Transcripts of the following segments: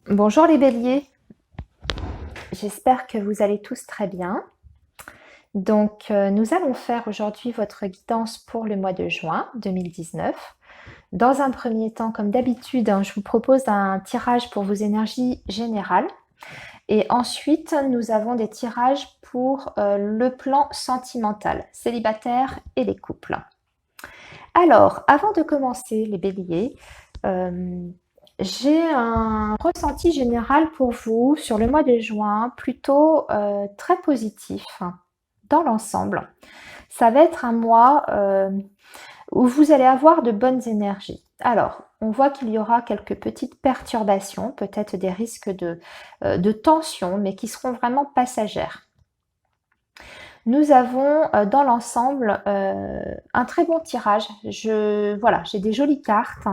Bonjour les béliers, j'espère que vous allez tous très bien. Donc, nous allons faire aujourd'hui votre guidance pour le mois de juin 2019. Dans un premier temps, comme d'habitude, je vous propose un tirage pour vos énergies générales. Et ensuite, nous avons des tirages pour le plan sentimental, célibataire et les couples. Alors, avant de commencer les béliers, j'ai un ressenti général pour vous sur le mois de juin, plutôt très positif dans l'ensemble. Ça va être un mois où vous allez avoir de bonnes énergies. Alors, on voit qu'il y aura quelques petites perturbations, peut-être des risques de tension, mais qui seront vraiment passagères. Nous avons dans l'ensemble un très bon tirage. Voilà, j'ai des jolies cartes.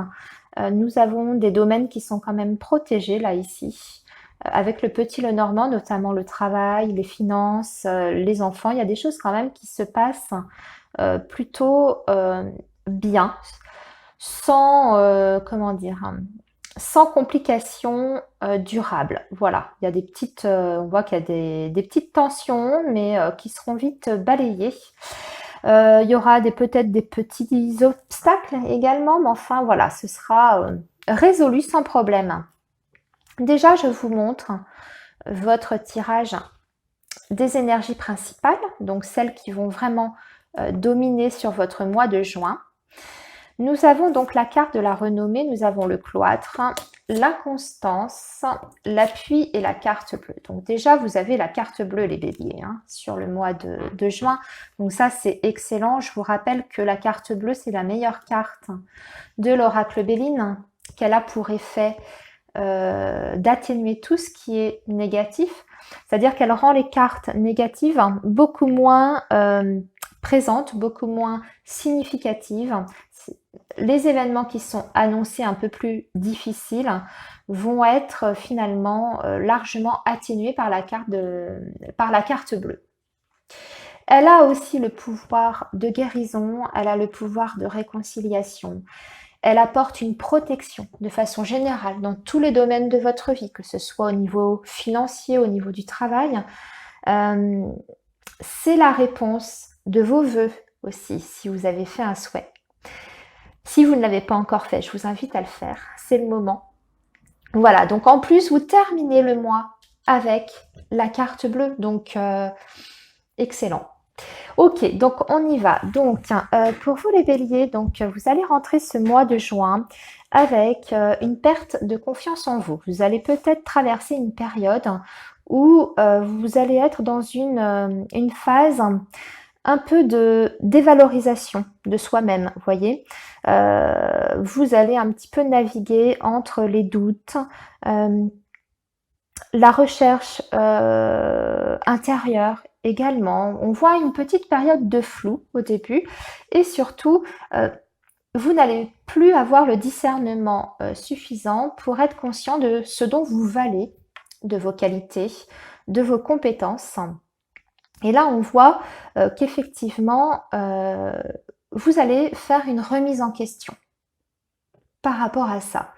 Nous avons des domaines qui sont quand même protégés là ici. Avec le petit Lenormand, notamment le travail, les finances, les enfants, il y a des choses quand même qui se passent plutôt bien, sans, comment dire, sans complications durables. Voilà, il y a des petites, on voit qu'il y a des petites tensions, mais qui seront vite balayées. Il y aura peut-être des petits obstacles également, mais enfin voilà, ce sera résolu sans problème. Déjà, je vous montre votre tirage des énergies principales, donc celles qui vont vraiment dominer sur votre mois de juin. Nous avons donc la carte de la renommée, nous avons le cloître, l'inconstance, l'appui et la carte bleue. Donc déjà, vous avez la carte bleue, les béliers, sur le mois de juin. Donc ça, c'est excellent. Je vous rappelle que la carte bleue, c'est la meilleure carte de l'oracle Béline, qu'elle a pour effet d'atténuer tout ce qui est négatif. C'est-à-dire qu'elle rend les cartes négatives beaucoup moins présentes, beaucoup moins significatives. Les événements qui sont annoncés un peu plus difficiles vont être finalement largement atténués par la carte bleue. Elle a aussi le pouvoir de guérison, elle a le pouvoir de réconciliation. Elle apporte une protection de façon générale dans tous les domaines de votre vie, que ce soit au niveau financier, au niveau du travail. C'est la réponse de vos vœux aussi, si vous avez fait un souhait. Si vous ne l'avez pas encore fait, je vous invite à le faire. C'est le moment. Voilà, donc en plus, vous terminez le mois avec la carte bleue. Donc, excellent. Ok, donc on y va. Donc, pour vous les béliers, donc vous allez rentrer ce mois de juin avec une perte de confiance en vous. Vous allez peut-être traverser une période où vous allez être dans une phase un peu de dévalorisation de soi-même, vous voyez. Vous allez un petit peu naviguer entre les doutes, la recherche intérieure également. On voit une petite période de flou au début et surtout, vous n'allez plus avoir le discernement suffisant pour être conscient de ce dont vous valez, de vos qualités, de vos compétences. Et là, on voit qu'effectivement, vous allez faire une remise en question par rapport à ça.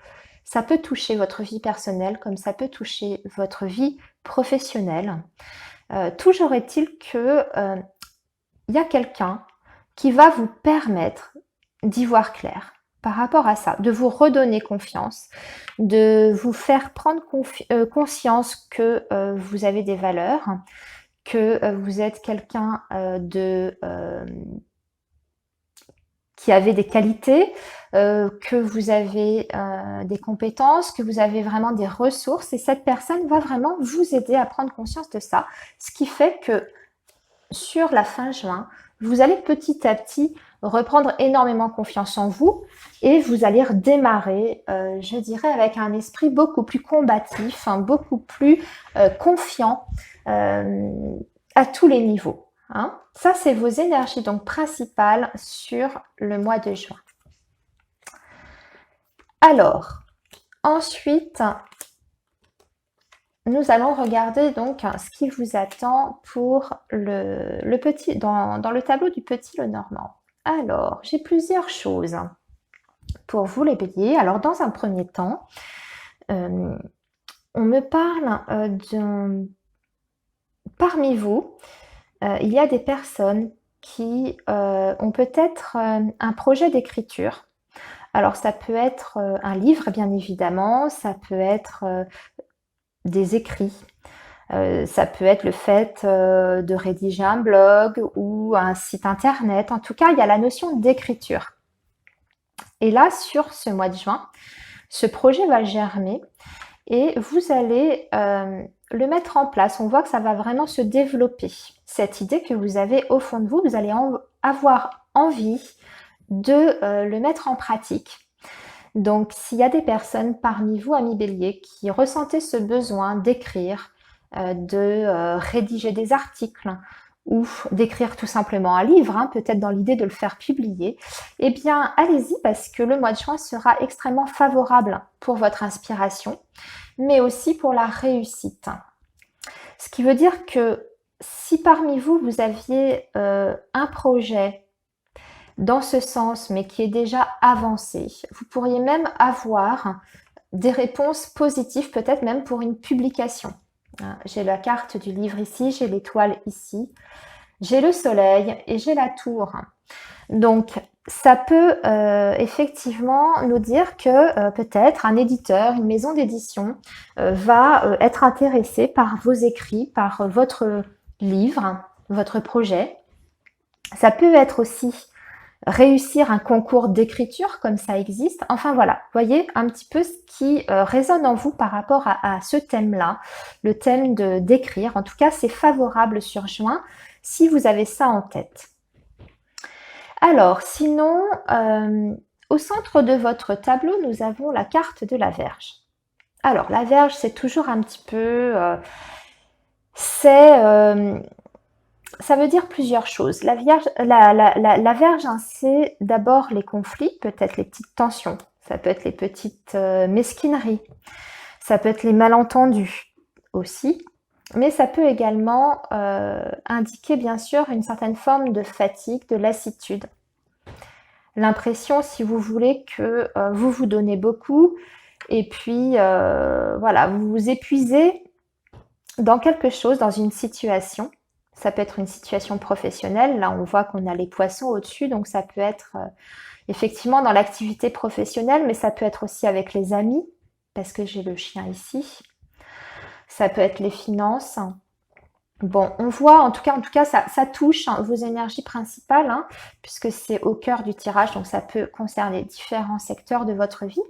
Ça peut toucher votre vie personnelle comme ça peut toucher votre vie professionnelle. Toujours est-il que y a quelqu'un qui va vous permettre d'y voir clair par rapport à ça, de vous redonner confiance, de vous faire prendre conscience que vous avez des valeurs, que vous êtes quelqu'un qui avait des qualités, que vous avez des compétences, que vous avez vraiment des ressources et cette personne va vraiment vous aider à prendre conscience de ça. Ce qui fait que sur la fin juin, vous allez petit à petit reprendre énormément confiance en vous et vous allez redémarrer, je dirais, avec un esprit beaucoup plus combatif, beaucoup plus confiant à tous les niveaux. Ça, c'est vos énergies donc principales sur le mois de juin. Alors, ensuite, nous allons regarder donc ce qui vous attend pour le petit, dans le tableau du petit Lenormand. Alors, j'ai plusieurs choses pour vous les béliers. Alors, dans un premier temps, on me parle parmi vous, il y a des personnes qui ont peut-être un projet d'écriture. Alors ça peut être un livre, bien évidemment, ça peut être des écrits, ça peut être le fait de rédiger un blog ou un site internet. En tout cas, il y a la notion d'écriture. Et là, sur ce mois de juin, ce projet va germer et vous allez le mettre en place. On voit que ça va vraiment se développer. Cette idée que vous avez au fond de vous, vous allez avoir envie de le mettre en pratique. Donc, s'il y a des personnes parmi vous, amis béliers, qui ressentaient ce besoin d'écrire, de rédiger des articles ou d'écrire tout simplement un livre, hein, peut-être dans l'idée de le faire publier, eh bien, allez-y parce que le mois de juin sera extrêmement favorable pour votre inspiration, mais aussi pour la réussite. Ce qui veut dire que si parmi vous, vous aviez un projet dans ce sens, mais qui est déjà avancé, vous pourriez même avoir des réponses positives, peut-être même pour une publication. J'ai la carte du livre ici, j'ai l'étoile ici, j'ai le soleil et j'ai la tour. Donc, ça peut effectivement nous dire que peut-être un éditeur, une maison d'édition va être intéressé par vos écrits, par votre livre, votre projet. Ça peut être aussi réussir un concours d'écriture comme ça existe. Enfin voilà, voyez un petit peu ce qui résonne en vous par rapport à ce thème-là, le thème d'écrire. En tout cas, c'est favorable sur juin si vous avez ça en tête. Alors, sinon, au centre de votre tableau, nous avons la carte de la Vierge. Alors, la Vierge, c'est toujours un petit peu... ça veut dire plusieurs choses. La Vierge, hein, c'est d'abord les conflits, peut-être les petites tensions. Ça peut être les petites mesquineries. Ça peut être les malentendus aussi. Mais ça peut également indiquer, bien sûr, une certaine forme de fatigue, de lassitude. L'impression, si vous voulez, que vous vous donnez beaucoup et puis, voilà, vous vous épuisez dans quelque chose, dans une situation. Ça peut être une situation professionnelle. Là, on voit qu'on a les poissons au-dessus, donc ça peut être effectivement dans l'activité professionnelle, mais ça peut être aussi avec les amis, parce que j'ai le chien ici. Ça peut être les finances. Bon, on voit, en tout cas, ça touche vos énergies principales, hein, puisque c'est au cœur du tirage, donc ça peut concerner différents secteurs de votre vie.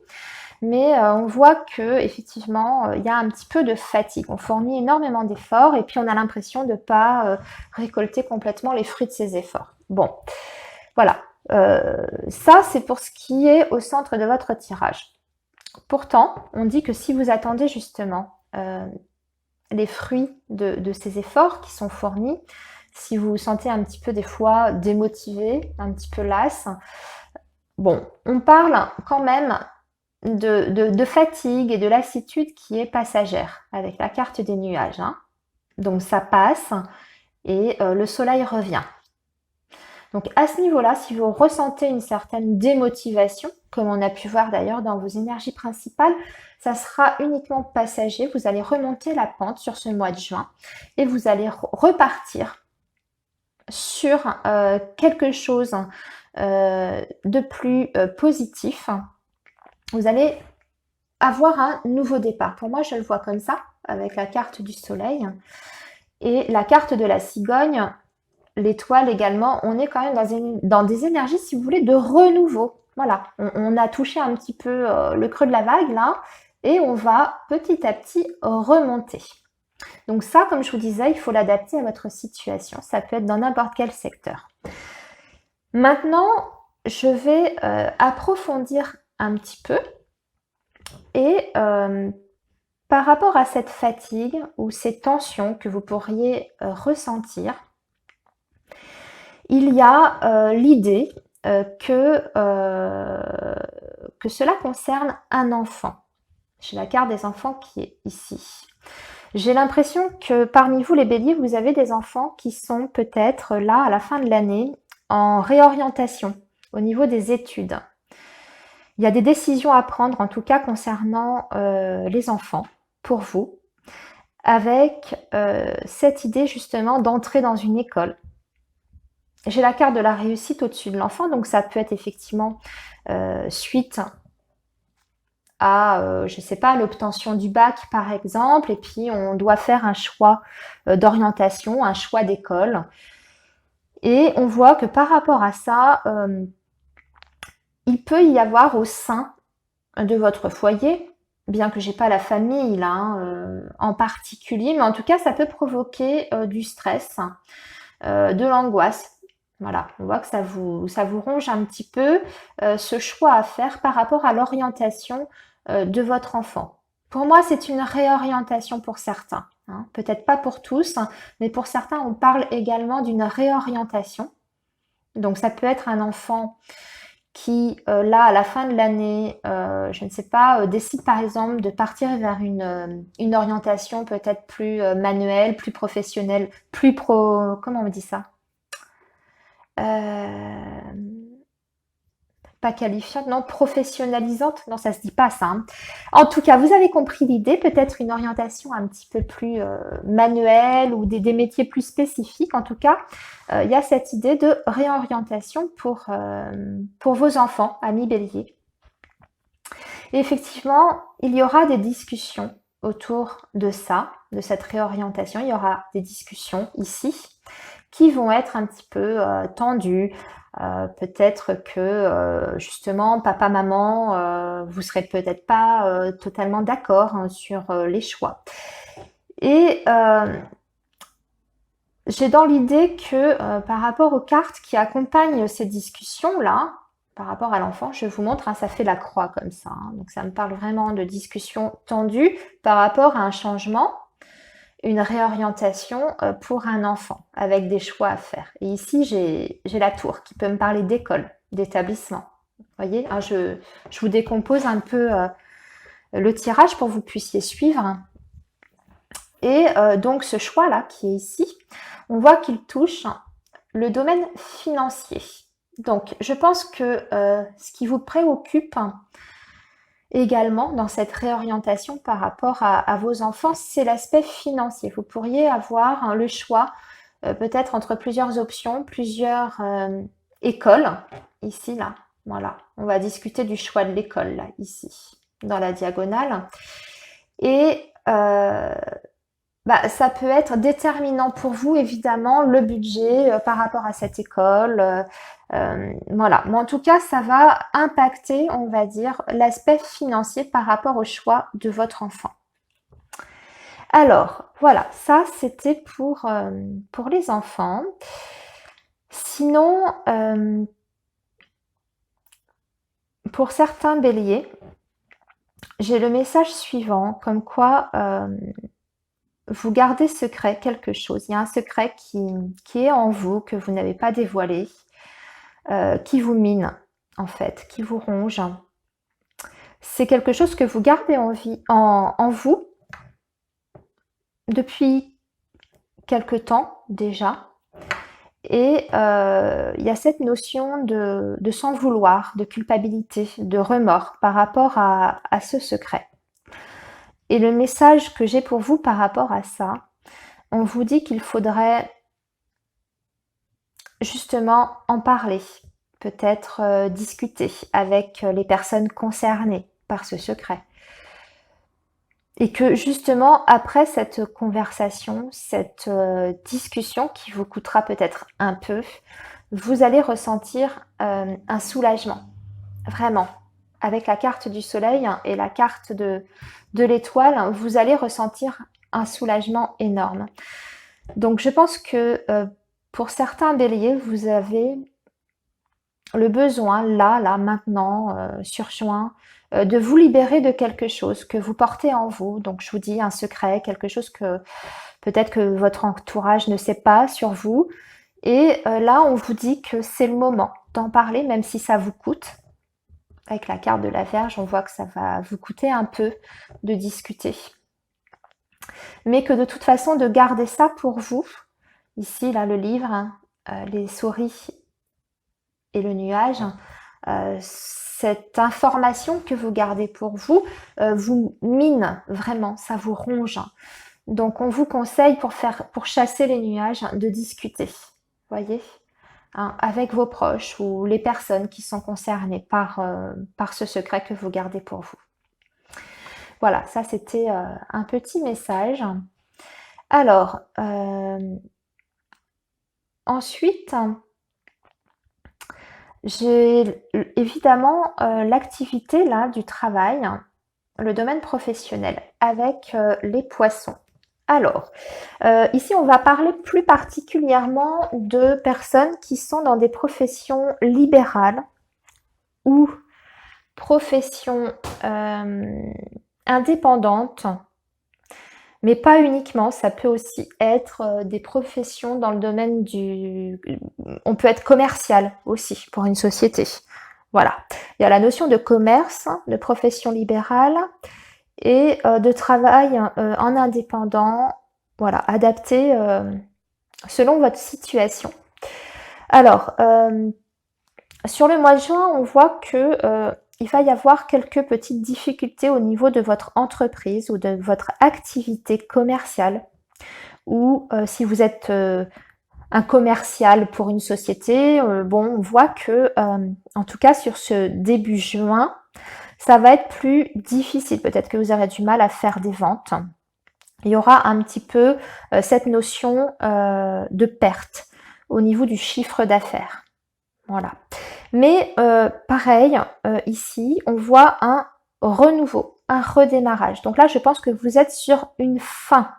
Mais on voit que effectivement, il y a un petit peu de fatigue. On fournit énormément d'efforts et puis on a l'impression de ne pas récolter complètement les fruits de ces efforts. Bon, voilà. Ça, c'est pour ce qui est au centre de votre tirage. Pourtant, on dit que si vous attendez justement les fruits de ces efforts qui sont fournis, si vous vous sentez un petit peu des fois démotivé, un petit peu lasse, bon, on parle quand même de fatigue et de lassitude qui est passagère avec la carte des nuages. Hein. Donc ça passe et le soleil revient. Donc à ce niveau-là, si vous ressentez une certaine démotivation, comme on a pu voir d'ailleurs dans vos énergies principales, ça sera uniquement passager. Vous allez remonter la pente sur ce mois de juin et vous allez repartir sur quelque chose de plus positif. Vous allez avoir un nouveau départ. Pour moi, je le vois comme ça, avec la carte du soleil. Et la carte de la cigogne, l'étoile également, on est quand même dans des énergies, si vous voulez, de renouveau. Voilà, on a touché un petit peu le creux de la vague là, et on va petit à petit remonter. Donc ça, comme je vous disais, il faut l'adapter à votre situation. Ça peut être dans n'importe quel secteur. Maintenant, je vais approfondir un petit peu. Et par rapport à cette fatigue ou ces tensions que vous pourriez ressentir, il y a l'idée que cela concerne un enfant. J'ai la carte des enfants qui est ici. J'ai l'impression que parmi vous, les béliers, vous avez des enfants qui sont peut-être là, à la fin de l'année, en réorientation au niveau des études. Il y a des décisions à prendre, en tout cas concernant les enfants. pour vous, avec cette idée justement d'entrer dans une école. J'ai la carte de la réussite au-dessus de l'enfant, donc ça peut être effectivement suite à, je sais pas, l'obtention du bac par exemple, et puis on doit faire un choix d'orientation, un choix d'école. Et on voit que par rapport à ça, il peut y avoir au sein de votre foyer, bien que j'ai pas la famille là en particulier, mais en tout cas ça peut provoquer du stress, de l'angoisse. Voilà, on voit que ça vous ronge un petit peu ce choix à faire par rapport à l'orientation de votre enfant. Pour moi, c'est une réorientation pour certains, hein. Peut-être pas pour tous, hein, mais pour certains, on parle également d'une réorientation. Donc ça peut être un enfant qui, là, à la fin de l'année, je ne sais pas, décide par exemple de partir vers une orientation peut-être plus manuelle, plus professionnelle, plus comment on me dit ça? Euh, Pas qualifiante, non, professionnalisante, non, ça se dit pas ça, hein. En tout cas, vous avez compris l'idée, peut-être une orientation un petit peu plus manuelle ou des métiers plus spécifiques. En tout cas, il y a cette idée de réorientation pour vos enfants, amis bélier. Et effectivement, il y aura des discussions autour de ça, de cette réorientation. Il y aura des discussions ici qui vont être un petit peu tendues. Peut-être que justement papa, maman, vous serez peut-être pas totalement d'accord hein, sur les choix. Et j'ai dans l'idée que par rapport aux cartes qui accompagnent ces discussions-là, par rapport à l'enfant, je vous montre, hein, ça fait la croix comme ça. Hein, donc ça me parle vraiment de discussions tendues par rapport à un changement, une réorientation pour un enfant, avec des choix à faire. Et ici, j'ai la tour qui peut me parler d'école, d'établissement. Vous voyez, hein, je vous décompose un peu le tirage pour que vous puissiez suivre. Et donc ce choix-là qui est ici, on voit qu'il touche le domaine financier. Donc je pense que ce qui vous préoccupe également dans cette réorientation par rapport à vos enfants, c'est l'aspect financier. Vous pourriez avoir hein, le choix peut-être entre plusieurs options, plusieurs écoles, ici, là. Voilà, on va discuter du choix de l'école, là, ici, dans la diagonale. Et ça peut être déterminant pour vous, évidemment, le budget par rapport à cette école. Voilà. Mais en tout cas, ça va impacter, on va dire, l'aspect financier par rapport au choix de votre enfant. Alors, voilà, ça c'était pour les enfants. Sinon, pour certains béliers, j'ai le message suivant, comme quoi vous gardez secret quelque chose. Il y a un secret qui est en vous, que vous n'avez pas dévoilé, qui vous mine, en fait, qui vous ronge. C'est quelque chose que vous gardez en vous depuis quelque temps déjà. Et il y a cette notion de s'en vouloir, de culpabilité, de remords par rapport à ce secret. Et le message que j'ai pour vous par rapport à ça, on vous dit qu'il faudrait justement en parler, peut-être discuter avec les personnes concernées par ce secret. Et que justement, après cette conversation, cette discussion qui vous coûtera peut-être un peu, vous allez ressentir un soulagement, vraiment. Avec la carte du soleil et la carte de l'étoile, vous allez ressentir un soulagement énorme. Donc je pense que pour certains béliers, vous avez le besoin, là, maintenant, sur juin, de vous libérer de quelque chose que vous portez en vous. Donc je vous dis un secret, quelque chose que peut-être que votre entourage ne sait pas sur vous. Et là, on vous dit que c'est le moment d'en parler, même si ça vous coûte. Avec la carte de la Vierge, on voit que ça va vous coûter un peu de discuter. Mais que de toute façon, de garder ça pour vous. Ici, là, le livre, les souris et le nuage, cette information que vous gardez pour vous mine vraiment, ça vous ronge. Donc on vous conseille pour chasser les nuages de discuter, voyez, hein, avec vos proches ou les personnes qui sont concernées par ce secret que vous gardez pour vous. Voilà, ça c'était un petit message. Alors, ensuite, j'ai évidemment l'activité là du travail, le domaine professionnel avec les poissons. Alors, ici on va parler plus particulièrement de personnes qui sont dans des professions libérales ou professions indépendantes, mais pas uniquement, ça peut aussi être des professions dans le domaine on peut être commercial aussi pour une société. Voilà, il y a la notion de commerce, de profession libérale et de travail en indépendant, voilà, adapté selon votre situation. Alors, sur le mois de juin, on voit que il va y avoir quelques petites difficultés au niveau de votre entreprise ou de votre activité commerciale, ou si vous êtes un commercial pour une société, bon, on voit que, en tout cas sur ce début juin, ça va être plus difficile. Peut-être que vous aurez du mal à faire des ventes. Il y aura un petit peu cette notion de perte au niveau du chiffre d'affaires. Voilà. Mais pareil, ici, on voit un renouveau, un redémarrage. Donc là, je pense que vous êtes sur une fin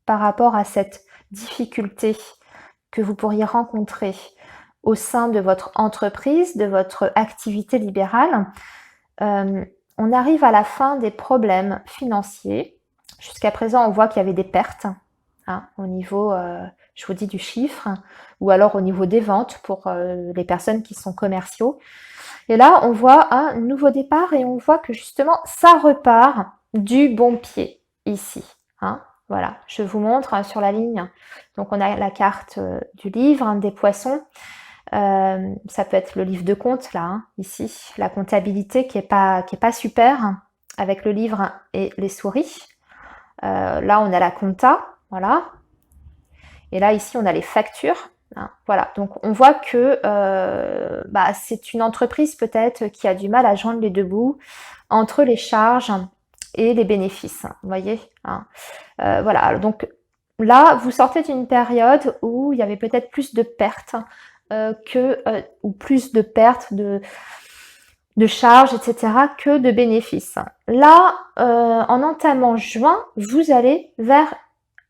par rapport à cette difficulté que vous pourriez rencontrer au sein de votre entreprise, de votre activité libérale. On arrive à la fin des problèmes financiers. Jusqu'à présent, on voit qu'il y avait des pertes au niveau, je vous dis, du chiffre, ou alors au niveau des ventes pour les personnes qui sont commerciaux. Et là, on voit un nouveau départ et on voit que justement, ça repart du bon pied ici. Voilà, je vous montre sur la ligne. Donc, on a la carte du livre, des poissons. Ça peut être le livre de compte là, ici, la comptabilité qui est pas super, avec le livre et les souris. Là, on a la compta, voilà. Et là, ici, on a les factures. Voilà, donc on voit que c'est une entreprise peut-être qui a du mal à joindre les deux bouts entre les charges et les bénéfices. Vous voyez, voilà, donc là, vous sortez d'une période où il y avait peut-être plus de pertes ou plus de pertes de charges, etc., que de bénéfices. Là, en entamant juin, vous allez vers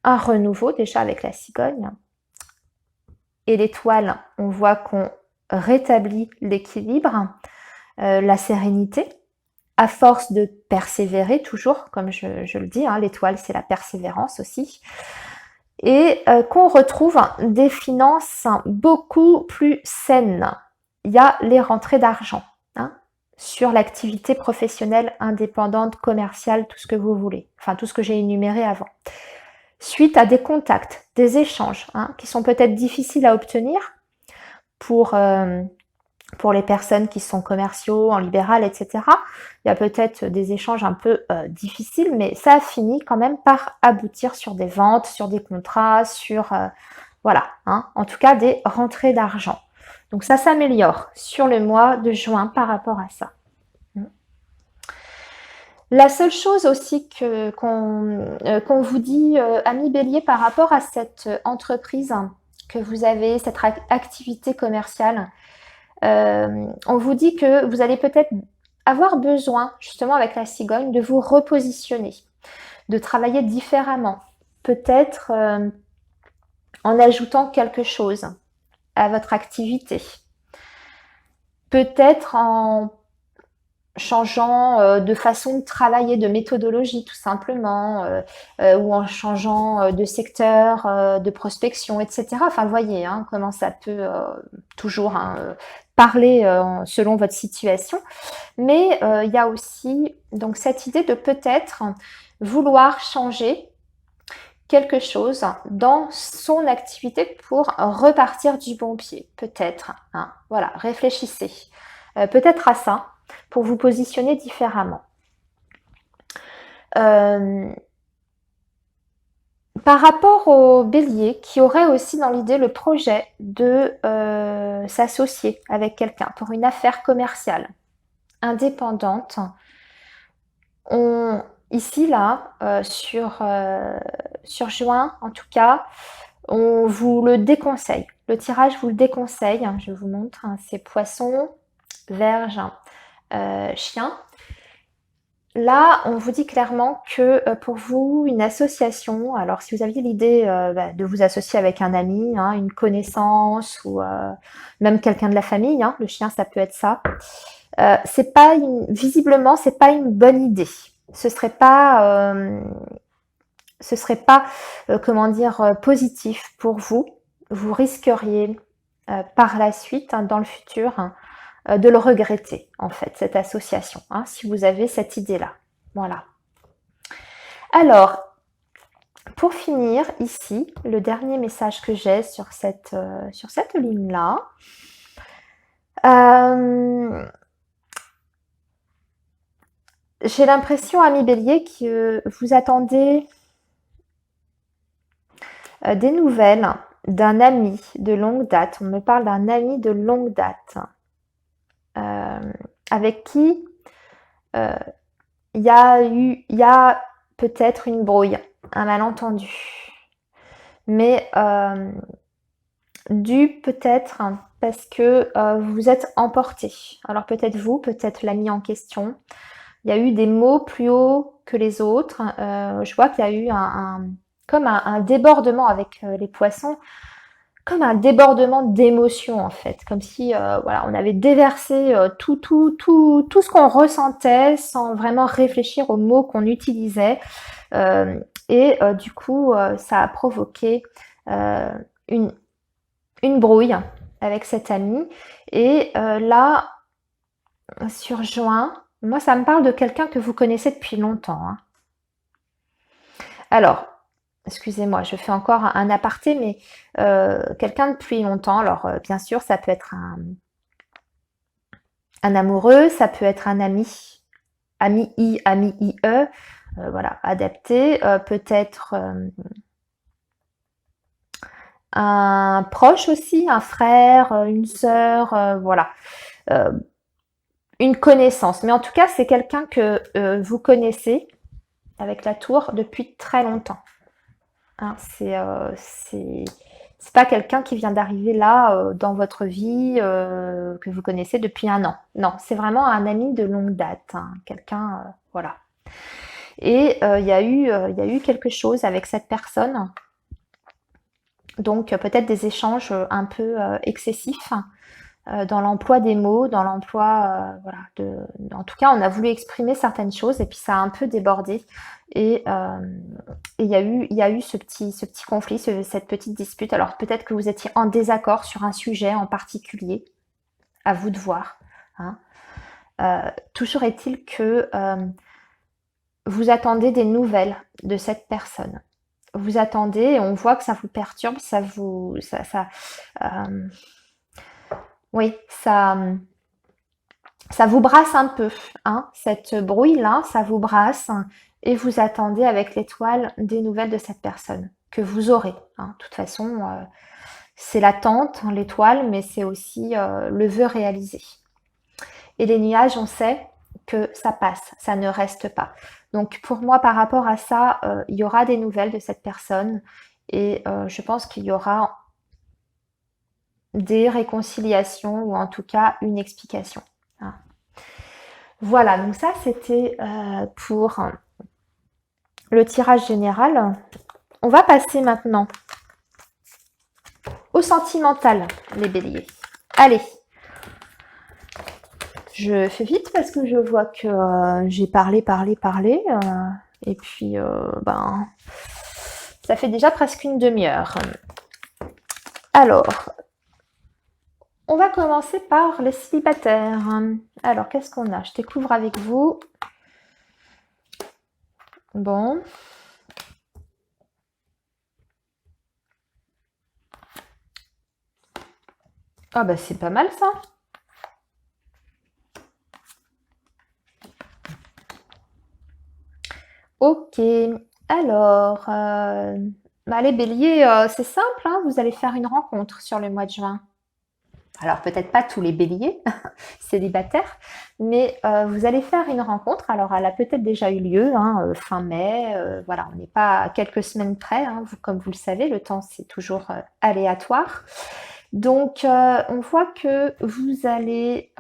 un renouveau, déjà avec la cigogne. Et l'étoile, on voit qu'on rétablit l'équilibre, la sérénité, à force de persévérer toujours, comme je le dis, l'étoile c'est la persévérance aussi, et qu'on retrouve des finances beaucoup plus saines. Il y a les rentrées d'argent sur l'activité professionnelle, indépendante, commerciale, tout ce que vous voulez, enfin tout ce que j'ai énuméré avant. Suite à des contacts, des échanges qui sont peut-être difficiles à obtenir pour les personnes qui sont commerciaux, en libéral, etc. Il y a peut-être des échanges un peu difficiles, mais ça a fini quand même par aboutir sur des ventes, sur des contrats, sur voilà, en tout cas des rentrées d'argent. Donc ça s'améliore sur le mois de juin par rapport à ça. La seule chose aussi qu'on vous dit, amis Bélier, par rapport à cette entreprise que vous avez, cette activité commerciale, on vous dit que vous allez peut-être avoir besoin, justement avec la cigogne, de vous repositionner, de travailler différemment, peut-être en ajoutant quelque chose à votre activité, peut-être en changeant de façon de travailler, de méthodologie tout simplement, ou en changeant de secteur, de prospection, etc. Enfin, vous voyez comment ça peut toujours parler selon votre situation. Mais il y a aussi donc cette idée de peut-être vouloir changer quelque chose dans son activité pour repartir du bon pied, peut-être. Voilà, réfléchissez. peut-être à ça, pour vous positionner différemment. Par rapport au bélier, qui aurait aussi dans l'idée le projet de s'associer avec quelqu'un pour une affaire commerciale indépendante, ici, là, sur juin, en tout cas, on vous le déconseille. Le tirage vous le déconseille. Je vous montre, c'est poisson, vierge, chien. Là, on vous dit clairement que pour vous, une association, alors si vous aviez l'idée de vous associer avec un ami, une connaissance ou même quelqu'un de la famille, le chien, ça peut être ça. C'est pas visiblement, c'est pas une bonne idée. Ce serait pas, comment dire, positif pour vous. Vous risqueriez par la suite, dans le futur, de le regretter, en fait, cette association, si vous avez cette idée-là. Voilà. Alors, pour finir, ici, le dernier message que j'ai sur cette ligne-là, j'ai l'impression, ami Bélier, que vous attendez des nouvelles d'un ami de longue date. On me parle d'un ami de longue date avec qui il y a peut-être une brouille, un malentendu. Mais dû peut-être parce que vous vous êtes emporté. Alors peut-être vous, peut-être l'ami en question. Il y a eu des mots plus hauts que les autres. Je vois qu'il y a eu comme un débordement avec les poissons, comme un débordement d'émotions en fait, comme si voilà, on avait déversé tout ce qu'on ressentait sans vraiment réfléchir aux mots qu'on utilisait. Et du coup, ça a provoqué une brouille avec cet ami. Et là, sur juin, moi, ça me parle de quelqu'un que vous connaissez depuis longtemps. Alors, excusez-moi, je fais encore un aparté, mais quelqu'un depuis longtemps. Alors, bien sûr, ça peut être un amoureux, ça peut être un ami, ami I, ami IE, voilà, adapté. Peut-être un proche aussi, un frère, une sœur, voilà. Une connaissance. Mais en tout cas, c'est quelqu'un que vous connaissez avec la tour depuis très longtemps. C'est pas quelqu'un qui vient d'arriver là dans votre vie que vous connaissez depuis un an. Non, c'est vraiment un ami de longue date, quelqu'un, voilà. Et il y a eu quelque chose avec cette personne. Donc peut-être des échanges un peu excessifs dans l'emploi des mots, dans l'emploi, voilà. En tout cas, on a voulu exprimer certaines choses et puis ça a un peu débordé. Et il y a eu ce petit conflit, cette petite dispute. Alors peut-être que vous étiez en désaccord sur un sujet en particulier. À vous de voir. Toujours est-il que vous attendez des nouvelles de cette personne. Vous attendez et on voit que ça vous perturbe, oui, ça vous brasse un peu, cette brouille-là, ça vous brasse et vous attendez avec l'étoile des nouvelles de cette personne que vous aurez. De toute façon, c'est l'attente, l'étoile, mais c'est aussi le vœu réalisé. Et les nuages, on sait que ça passe, ça ne reste pas. Donc pour moi, par rapport à ça, il y aura des nouvelles de cette personne et je pense qu'il y aura des réconciliations ou en tout cas une explication. Voilà, donc ça c'était pour le tirage général. On va passer maintenant au sentimental, les béliers. Allez, je fais vite parce que je vois que j'ai parlé, et puis ça fait déjà presque une demi-heure. Alors, on va commencer par les célibataires. Alors, qu'est-ce qu'on a? Je découvre avec vous. Bon. Ah bah c'est pas mal ça. Ok, alors, les béliers, c'est simple, hein, vous allez faire une rencontre sur le mois de juin. Alors peut-être pas tous les béliers célibataires, mais vous allez faire une rencontre. Alors elle a peut-être déjà eu lieu, hein, fin mai. Voilà, on n'est pas à quelques semaines près, hein, comme vous le savez, le temps c'est toujours aléatoire. Donc on voit que vous allez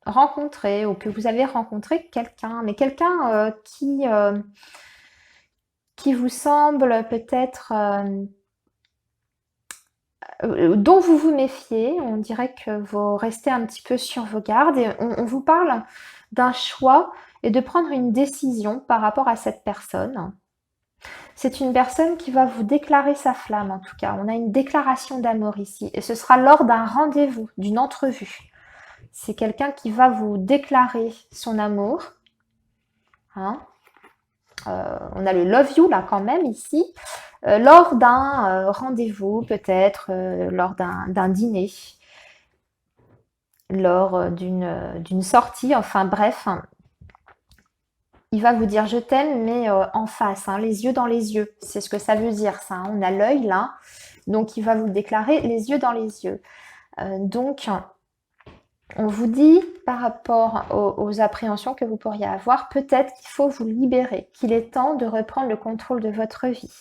rencontrer ou que vous avez rencontré quelqu'un, mais quelqu'un qui vous semble peut-être dont vous vous méfiez. On dirait que vous restez un petit peu sur vos gardes et on vous parle d'un choix et de prendre une décision par rapport à cette personne. C'est une personne qui va vous déclarer sa flamme en tout cas. On a une déclaration d'amour ici et ce sera lors d'un rendez-vous, d'une entrevue. C'est quelqu'un qui va vous déclarer son amour. Hein. On a le love you là quand même ici. Lors d'un rendez-vous, peut-être lors d'un dîner, lors d'une sortie, enfin bref, il va vous dire je t'aime, mais en face, hein, les yeux dans les yeux. C'est ce que ça veut dire ça. Hein. On a l'œil là, donc il va vous déclarer les yeux dans les yeux. Donc, on vous dit par rapport aux appréhensions que vous pourriez avoir, peut-être qu'il faut vous libérer, qu'il est temps de reprendre le contrôle de votre vie.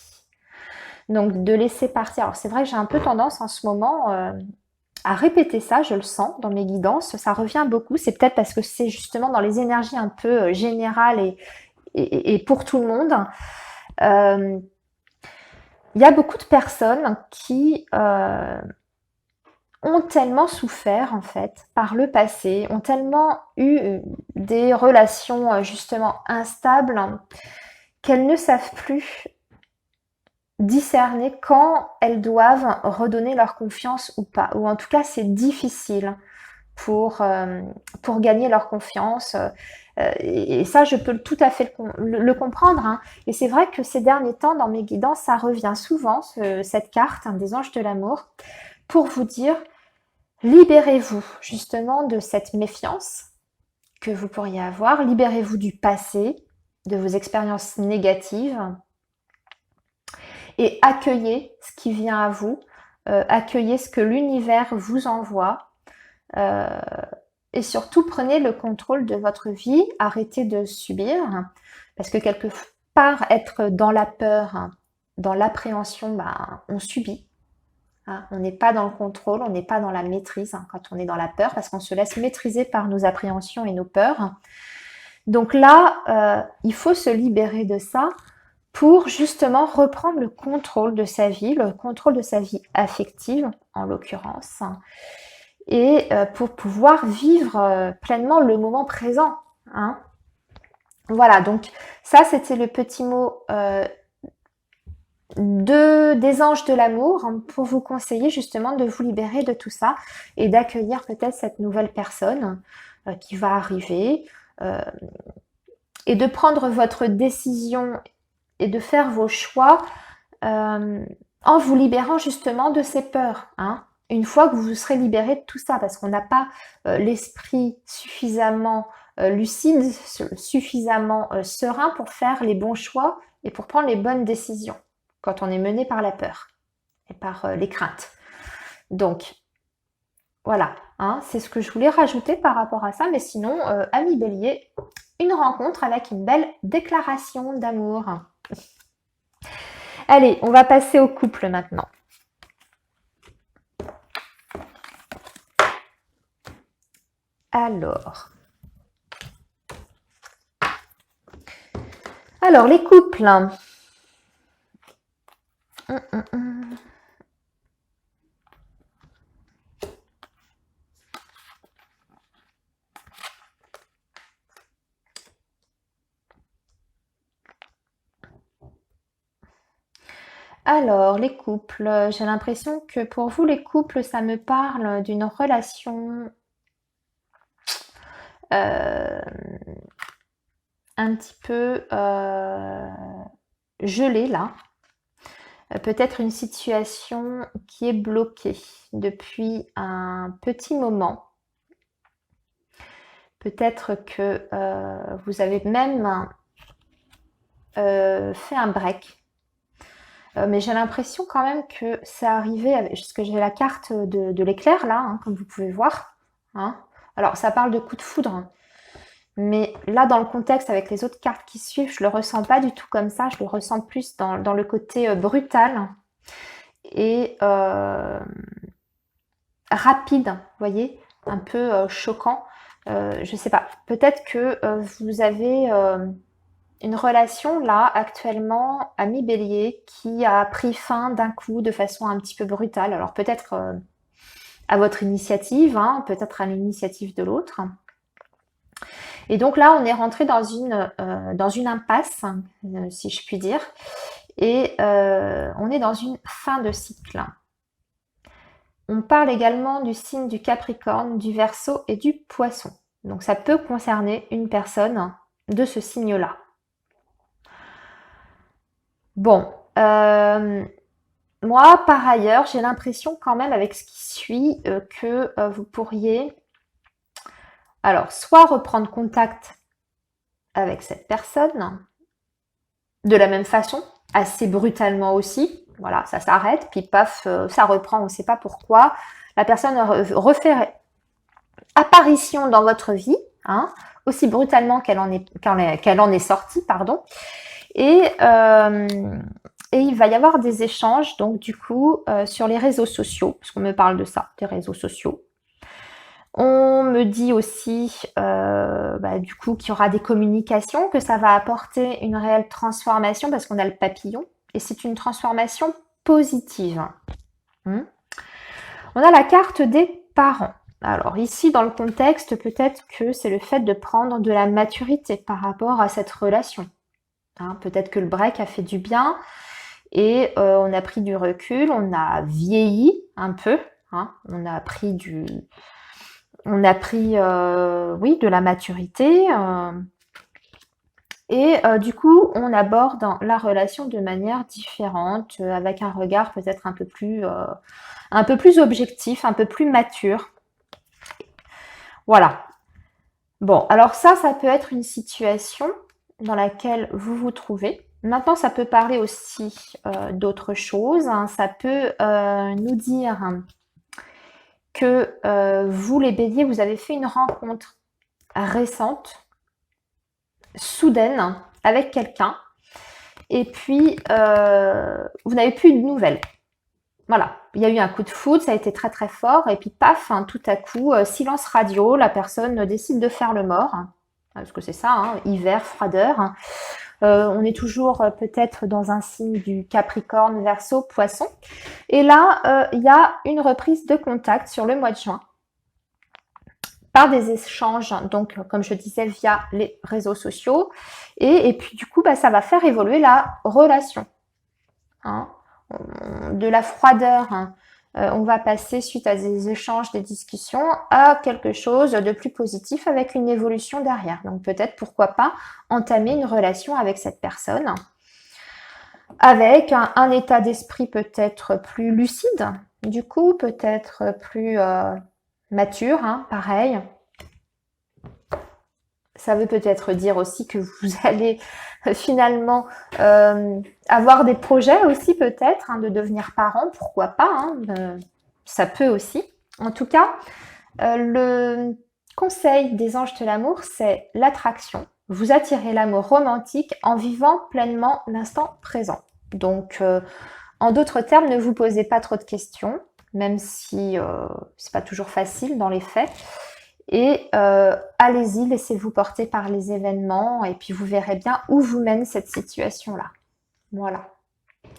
Donc de laisser partir. Alors c'est vrai que j'ai un peu tendance en ce moment à répéter ça, je le sens dans mes guidances, ça revient beaucoup. C'est peut-être parce que c'est justement dans les énergies un peu générales et pour tout le monde. Il y a beaucoup de personnes qui ont tellement souffert en fait par le passé, ont tellement eu des relations justement instables qu'elles ne savent plus discerner quand elles doivent redonner leur confiance ou pas. Ou en tout cas, c'est difficile pour gagner leur confiance. Et ça, je peux tout à fait le comprendre. Hein. Et c'est vrai que ces derniers temps, dans mes guidances, ça revient souvent, cette carte hein, des anges de l'amour, pour vous dire, libérez-vous justement de cette méfiance que vous pourriez avoir, libérez-vous du passé, de vos expériences négatives, et accueillez ce qui vient à vous, accueillez ce que l'univers vous envoie et surtout prenez le contrôle de votre vie, arrêtez de subir parce que quelque part être dans la peur, dans l'appréhension, on subit. Hein, on n'est pas dans le contrôle, on n'est pas dans la maîtrise hein, quand on est dans la peur parce qu'on se laisse maîtriser par nos appréhensions et nos peurs. Donc là, il faut se libérer de ça pour justement reprendre le contrôle de sa vie, le contrôle de sa vie affective en l'occurrence, et pour pouvoir vivre pleinement le moment présent. Hein. Voilà, donc ça c'était le petit mot des anges de l'amour hein, pour vous conseiller justement de vous libérer de tout ça et d'accueillir peut-être cette nouvelle personne qui va arriver et de prendre votre décision et de faire vos choix en vous libérant justement de ces peurs. Hein. Une fois que vous vous serez libéré de tout ça, parce qu'on n'a pas l'esprit suffisamment lucide, suffisamment serein pour faire les bons choix et pour prendre les bonnes décisions quand on est mené par la peur et par les craintes. Donc, voilà, hein, c'est ce que je voulais rajouter par rapport à ça. Mais sinon, ami Bélier, une rencontre avec une belle déclaration d'amour. Allez, on va passer au couple maintenant. Alors les couples. Alors, les couples, j'ai l'impression que pour vous, les couples, ça me parle d'une relation un petit peu gelée là. Peut-être une situation qui est bloquée depuis un petit moment. Peut-être que vous avez même fait un break. Mais j'ai l'impression quand même que c'est arrivé, parce que j'ai la carte de l'éclair là, hein, comme vous pouvez voir. Hein. Alors, ça parle de coup de foudre. Hein. Mais là, dans le contexte, avec les autres cartes qui suivent, je le ressens pas du tout comme ça. Je le ressens plus dans le côté brutal et rapide, vous voyez, un peu choquant. Je sais pas. Peut-être que vous avez une relation là actuellement à mi-bélier qui a pris fin d'un coup de façon un petit peu brutale. Alors peut-être à votre initiative, hein, peut-être à l'initiative de l'autre. Et donc là, on est rentré dans une impasse, si je puis dire, et on est dans une fin de cycle. On parle également du signe du Capricorne, du Verseau et du Poisson. Donc ça peut concerner une personne de ce signe-là. Bon, moi, par ailleurs, j'ai l'impression quand même avec ce qui suit que vous pourriez, alors, soit reprendre contact avec cette personne, de la même façon, assez brutalement aussi, voilà, ça s'arrête, puis paf, ça reprend, on ne sait pas pourquoi. La personne refait apparition dans votre vie, hein, aussi brutalement qu'elle en est sortie, pardon. Et il va y avoir des échanges, donc du coup, sur les réseaux sociaux, parce qu'on me parle de ça, des réseaux sociaux. On me dit aussi, du coup, qu'il y aura des communications, que ça va apporter une réelle transformation, parce qu'on a le papillon, et c'est une transformation positive. On a la carte des parents. Alors ici, dans le contexte, peut-être que c'est le fait de prendre de la maturité par rapport à cette relation. Hein, peut-être que le break a fait du bien et on a pris du recul, on a vieilli un peu, hein, on a pris de la maturité et du coup on aborde la relation de manière différente, avec un regard peut-être un peu plus objectif, un peu plus mature. Voilà. Bon, alors ça peut être une situation dans laquelle vous vous trouvez. Maintenant, ça peut parler aussi d'autres choses. Hein. Ça peut nous dire que vous, les béliers, vous avez fait une rencontre récente, soudaine, avec quelqu'un. Et puis, vous n'avez plus de nouvelles. Voilà, il y a eu un coup de foudre, ça a été très très fort, et puis paf, hein, tout à coup, silence radio, la personne décide de faire le mort, hein, parce que c'est ça, hein, hiver, froideur. Hein. On est toujours peut-être dans un signe du Capricorne, Verseau, Poisson. Et là, il y a une reprise de contact sur le mois de juin, par des échanges, donc comme je disais, via les réseaux sociaux, et puis du coup, ça va faire évoluer la relation. Hein. De la froideur, hein, on va passer suite à des échanges, des discussions, à quelque chose de plus positif avec une évolution derrière. Donc peut-être, pourquoi pas, entamer une relation avec cette personne, avec un état d'esprit peut-être plus lucide, du coup, peut-être plus mature, hein, pareil. Ça veut peut-être dire aussi que vous allez finalement avoir des projets aussi peut-être, hein, de devenir parent, pourquoi pas, hein, ça peut aussi. En tout cas, le conseil des anges de l'amour, c'est l'attraction. Vous attirez l'amour romantique en vivant pleinement l'instant présent. Donc, en d'autres termes, ne vous posez pas trop de questions, même si c'est pas toujours facile dans les faits. Et allez-y, laissez-vous porter par les événements et puis vous verrez bien où vous mène cette situation-là. Voilà.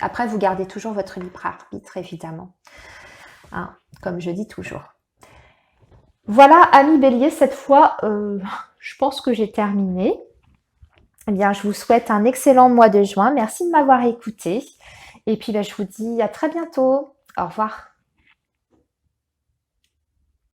Après, vous gardez toujours votre libre arbitre, évidemment. Hein, comme je dis toujours. Voilà, amis bélier, cette fois, je pense que j'ai terminé. Eh bien, je vous souhaite un excellent mois de juin. Merci de m'avoir écouté. Et puis, je vous dis à très bientôt. Au revoir.